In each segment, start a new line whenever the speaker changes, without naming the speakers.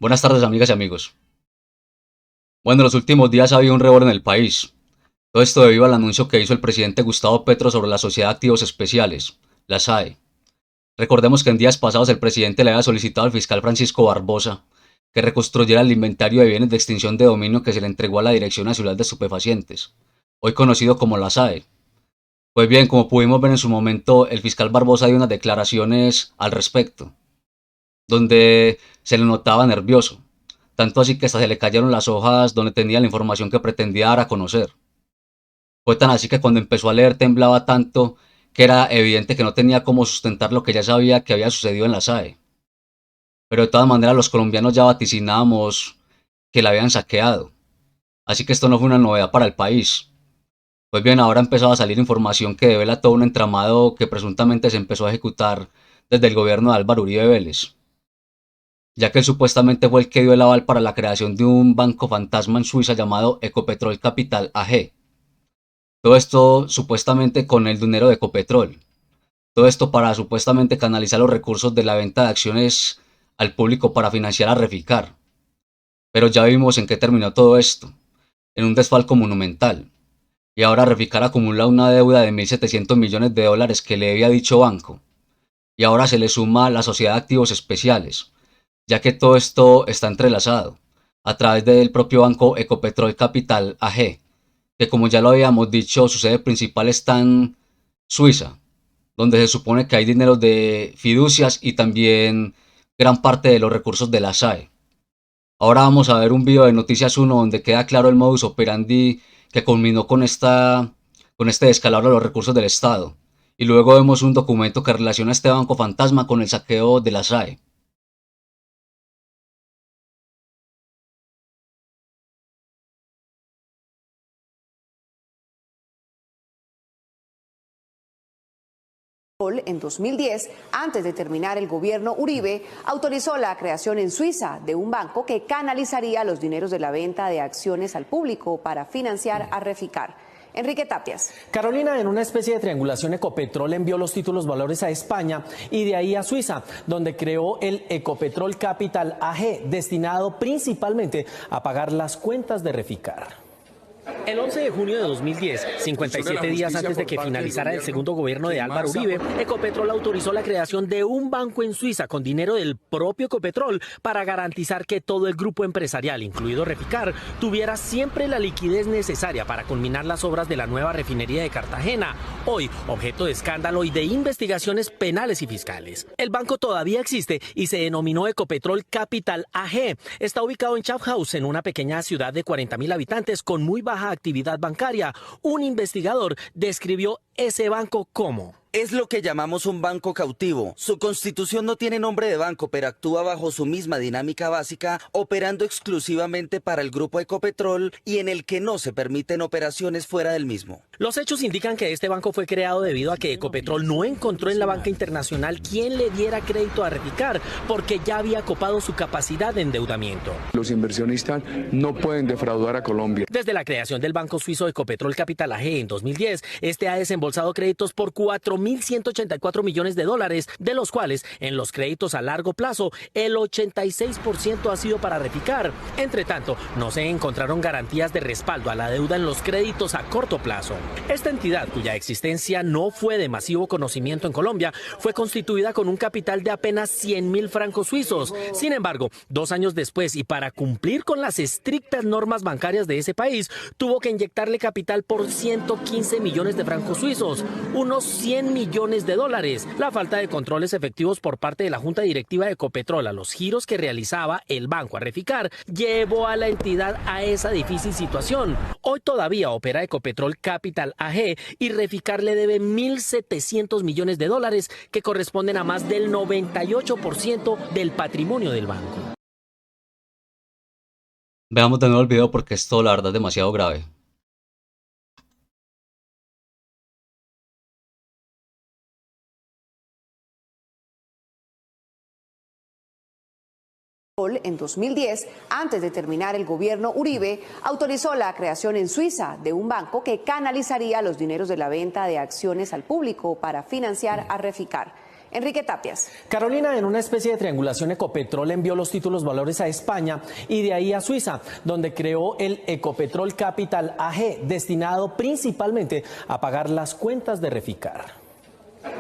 Buenas tardes, amigas y amigos. Bueno, en los últimos días ha habido un revuelo en el país. Todo esto debido al anuncio que hizo el presidente Gustavo Petro sobre la Sociedad de Activos Especiales, la SAE. Recordemos que en días pasados el presidente le había solicitado al fiscal Francisco Barbosa que reconstruyera el inventario de bienes de extinción de dominio que se le entregó a la Dirección Nacional de Estupefacientes, hoy conocido como la SAE. Pues bien, como pudimos ver en su momento, el fiscal Barbosa dio unas declaraciones al respecto, donde se le notaba nervioso, tanto así que hasta se le cayeron las hojas donde tenía la información que pretendía dar a conocer. Fue tan así que cuando empezó a leer temblaba tanto que era evidente que no tenía cómo sustentar lo que ya sabía que había sucedido en la SAE. Pero de todas maneras los colombianos ya vaticinábamos que la habían saqueado, así que esto no fue una novedad para el país. Pues bien, ahora empezaba a salir información que devela todo un entramado que presuntamente se empezó a ejecutar desde el gobierno de Álvaro Uribe Vélez, ya que él supuestamente fue el que dio el aval para la creación de un banco fantasma en Suiza llamado Ecopetrol Capital AG. Todo esto supuestamente con el dinero de Ecopetrol. Todo esto para supuestamente canalizar los recursos de la venta de acciones al público para financiar a Reficar. Pero ya vimos en qué terminó todo esto, en un desfalco monumental. Y ahora Reficar acumula una deuda de 1.700 millones de dólares que le había dicho banco. Y ahora se le suma la sociedad de activos especiales, ya que todo esto está entrelazado a través del propio banco Ecopetrol Capital AG, que como ya lo habíamos dicho, su sede principal está en Suiza, donde se supone que hay dinero de fiducias y también gran parte de los recursos de la SAE. Ahora vamos a ver un video de Noticias 1 donde queda claro el modus operandi que culminó con este descalabro de los recursos del Estado. Y luego vemos un documento que relaciona este banco fantasma con el saqueo de la SAE.
En 2010, antes de terminar el gobierno Uribe, autorizó la creación en Suiza de un banco que canalizaría los dineros de la venta de acciones al público para financiar a Reficar. Enrique Tapias.
Carolina, en una especie de triangulación, Ecopetrol envió los títulos valores a España y de ahí a Suiza, donde creó el Ecopetrol Capital AG, destinado principalmente a pagar las cuentas de Reficar. El 11 de junio de 2010, 57 días antes de que finalizara el segundo gobierno de Álvaro Uribe, Ecopetrol autorizó la creación de un banco en Suiza con dinero del propio Ecopetrol para garantizar que todo el grupo empresarial, incluido Reficar, tuviera siempre la liquidez necesaria para culminar las obras de la nueva refinería de Cartagena, hoy objeto de escándalo y de investigaciones penales y fiscales. El banco todavía existe y se denominó Ecopetrol Capital AG. Está ubicado en Schaffhausen, una pequeña ciudad de 40.000 habitantes con muy baja actividad bancaria. Un investigador describió ese banco como:
es lo que llamamos un banco cautivo. Su constitución no tiene nombre de banco, pero actúa bajo su misma dinámica básica, operando exclusivamente para el grupo Ecopetrol y en el que no se permiten operaciones fuera del mismo.
Los hechos indican que este banco fue creado debido a que Ecopetrol no encontró en la banca internacional quien le diera crédito a Reficar, porque ya había copado su capacidad de endeudamiento.
Los inversionistas no pueden defraudar a Colombia.
Desde la creación del banco suizo Ecopetrol Capital AG en 2010, este ha desembolsado créditos por 4.184 millones de dólares, de los cuales en los créditos a largo plazo el 86% ha sido para Reficar. Entre tanto, no se encontraron garantías de respaldo a la deuda en los créditos a corto plazo. Esta entidad, cuya existencia no fue de masivo conocimiento en Colombia, fue constituida con un capital de apenas 100.000 francos suizos. Sin embargo, 2 años después y para cumplir con las estrictas normas bancarias de ese país, tuvo que inyectarle capital por 115 millones de francos suizos, unos 100 millones de dólares. La falta de controles efectivos por parte de la Junta Directiva de Ecopetrol a los giros que realizaba el banco a Reficar llevó a la entidad a esa difícil situación. Hoy todavía opera Ecopetrol Capital AG y Reficar le debe 1.700 millones de dólares, que corresponden a más del 98% del patrimonio del banco.
Veamos de nuevo el video porque esto la verdad es demasiado grave.
En 2010, antes de terminar el gobierno Uribe, autorizó la creación en Suiza de un banco que canalizaría los dineros de la venta de acciones al público para financiar a Reficar. Enrique Tapias.
Carolina, en una especie de triangulación, Ecopetrol envió los títulos valores a España y de ahí a Suiza, donde creó el Ecopetrol Capital AG, destinado principalmente a pagar las cuentas de Reficar.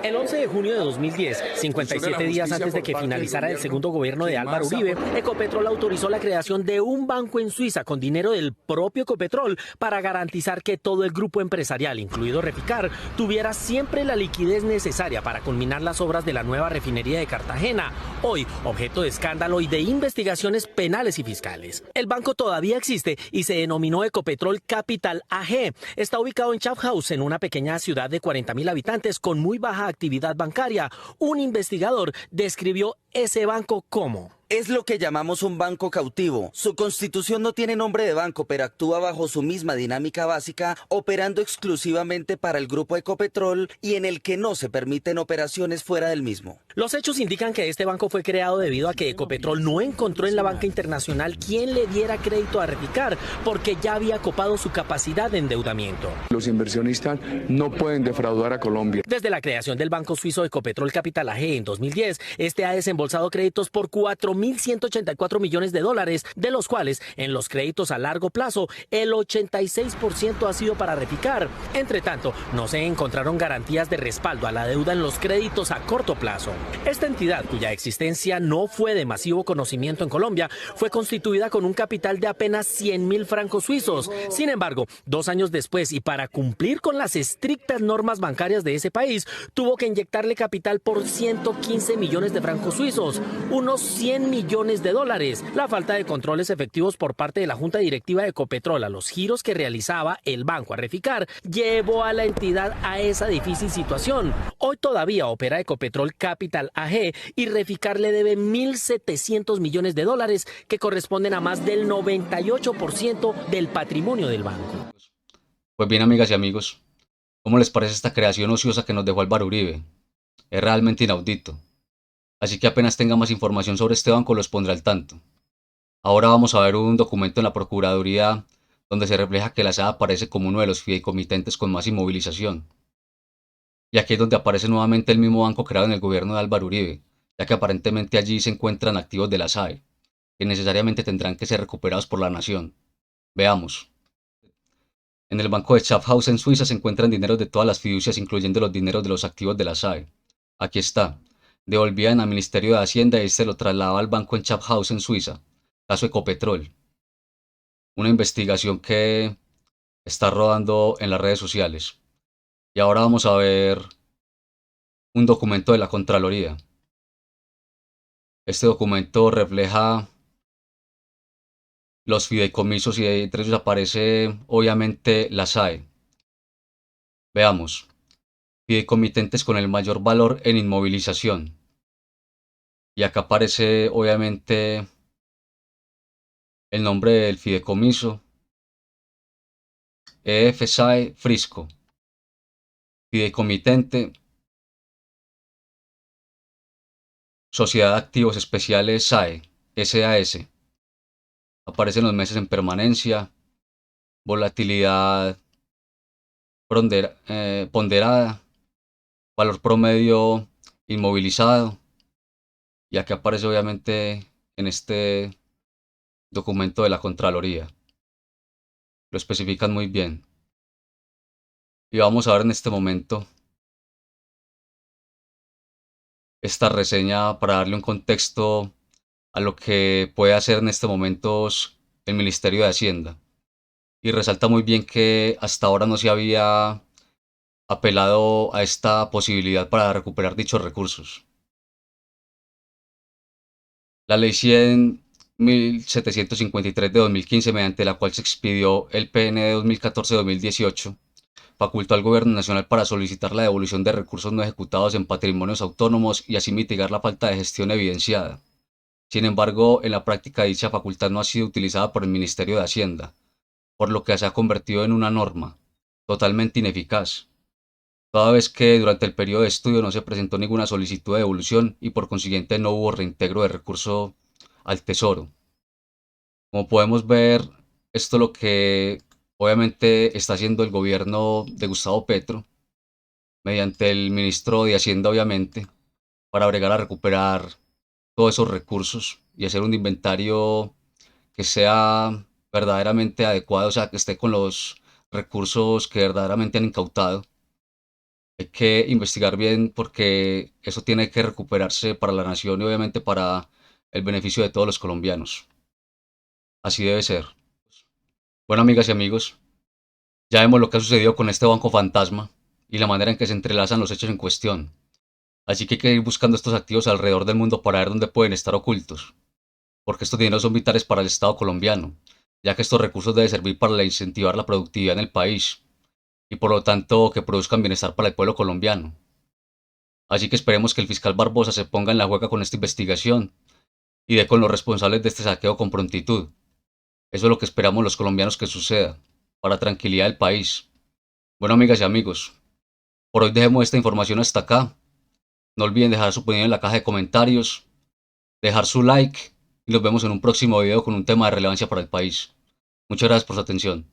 El 11 de junio de 2010, 57 días antes de que finalizara el segundo gobierno de Álvaro Uribe, Ecopetrol autorizó la creación de un banco en Suiza con dinero del propio Ecopetrol para garantizar que todo el grupo empresarial, incluido Reficar, tuviera siempre la liquidez necesaria para culminar las obras de la nueva refinería de Cartagena, hoy objeto de escándalo y de investigaciones penales y fiscales. El banco todavía existe y se denominó Ecopetrol Capital AG. Está ubicado en Schaffhausen, una pequeña ciudad de 40.000 habitantes con muy baja actividad bancaria. Un investigador describió ese banco como:
es lo que llamamos un banco cautivo. Su constitución no tiene nombre de banco, pero actúa bajo su misma dinámica básica, operando exclusivamente para el grupo Ecopetrol y en el que no se permiten operaciones fuera del mismo.
Los hechos indican que este banco fue creado debido a que Ecopetrol no encontró en la banca internacional quien le diera crédito a Reficar, porque ya había copado su capacidad de endeudamiento.
Los inversionistas no pueden defraudar a Colombia.
Desde la creación del banco suizo Ecopetrol Capital AG en 2010, este ha desembolsado créditos por 4.184 millones de dólares, de los cuales en los créditos a largo plazo el 86% ha sido para Reficar. Entre tanto, no se encontraron garantías de respaldo a la deuda en los créditos a corto plazo. Esta entidad, cuya existencia no fue de masivo conocimiento en Colombia, fue constituida con un capital de apenas 100.000 francos suizos. Sin embargo, 2 años después y para cumplir con las estrictas normas bancarias de ese país, tuvo que inyectarle capital por 115 millones de francos suizos, unos 100 millones de dólares. La falta de controles efectivos por parte de la Junta Directiva de Ecopetrol a los giros que realizaba el banco a Reficar llevó a la entidad a esa difícil situación. Hoy todavía opera Ecopetrol Capital AG y Reficar le debe 1.700 millones de dólares, que corresponden a más del 98% del patrimonio del banco.
Pues bien, amigas y amigos, ¿cómo les parece esta creación ociosa que nos dejó Álvaro Uribe? Es realmente inaudito. Así que apenas tenga más información sobre este banco los pondré al tanto. Ahora vamos a ver un documento en la Procuraduría donde se refleja que la SAE aparece como uno de los fideicomitentes con más inmovilización. Y aquí es donde aparece nuevamente el mismo banco creado en el gobierno de Álvaro Uribe, ya que aparentemente allí se encuentran activos de la SAE, que necesariamente tendrán que ser recuperados por la nación. Veamos. En el banco de Schaffhausen, Suiza, se encuentran dineros de todas las fiducias, incluyendo los dineros de los activos de la SAE. Aquí está. Devolvían al Ministerio de Hacienda y este lo trasladaba al banco en Schaffhausen, Suiza. Caso Ecopetrol. Una investigación que está rodando en las redes sociales. Y ahora vamos a ver un documento de la Contraloría. Este documento refleja los fideicomisos y entre ellos aparece obviamente la SAE. Veamos. Fideicomitentes con el mayor valor en inmovilización. Y acá aparece obviamente el nombre del fideicomiso. EF SAE Frisco. Fideicomitente. Sociedad de Activos Especiales SAE. SAS. Aparecen los meses en permanencia. Volatilidad ponderada. Valor promedio inmovilizado. Y aquí aparece obviamente en este documento de la Contraloría. Lo especifican muy bien. Y vamos a ver en este momento esta reseña para darle un contexto a lo que puede hacer en este momento el Ministerio de Hacienda. Y resalta muy bien que hasta ahora no se había apelado a esta posibilidad para recuperar dichos recursos. La Ley 100.753 de 2015, mediante la cual se expidió el PN de 2014-2018, facultó al Gobierno Nacional para solicitar la devolución de recursos no ejecutados en patrimonios autónomos y así mitigar la falta de gestión evidenciada. Sin embargo, en la práctica dicha facultad no ha sido utilizada por el Ministerio de Hacienda, por lo que se ha convertido en una norma totalmente ineficaz, toda vez que durante el periodo de estudio no se presentó ninguna solicitud de devolución y por consiguiente no hubo reintegro de recurso al Tesoro. Como podemos ver, esto es lo que obviamente está haciendo el gobierno de Gustavo Petro, mediante el ministro de Hacienda obviamente, para bregar a recuperar todos esos recursos y hacer un inventario que sea verdaderamente adecuado, o sea, que esté con los recursos que verdaderamente han incautado. Hay que investigar bien porque eso tiene que recuperarse para la nación y obviamente para el beneficio de todos los colombianos. Así debe ser. Bueno, amigas y amigos, ya vemos lo que ha sucedido con este banco fantasma y la manera en que se entrelazan los hechos en cuestión. Así que hay que ir buscando estos activos alrededor del mundo para ver dónde pueden estar ocultos, porque estos dineros son vitales para el Estado colombiano, ya que estos recursos deben servir para incentivar la productividad en el país y por lo tanto que produzcan bienestar para el pueblo colombiano. Así que esperemos que el fiscal Barbosa se ponga en la juega con esta investigación y dé con los responsables de este saqueo con prontitud. Eso es lo que esperamos los colombianos que suceda, para tranquilidad del país. Bueno, amigas y amigos, por hoy dejemos esta información hasta acá. No olviden dejar su opinión en la caja de comentarios, dejar su like y nos vemos en un próximo video con un tema de relevancia para el país. Muchas gracias por su atención.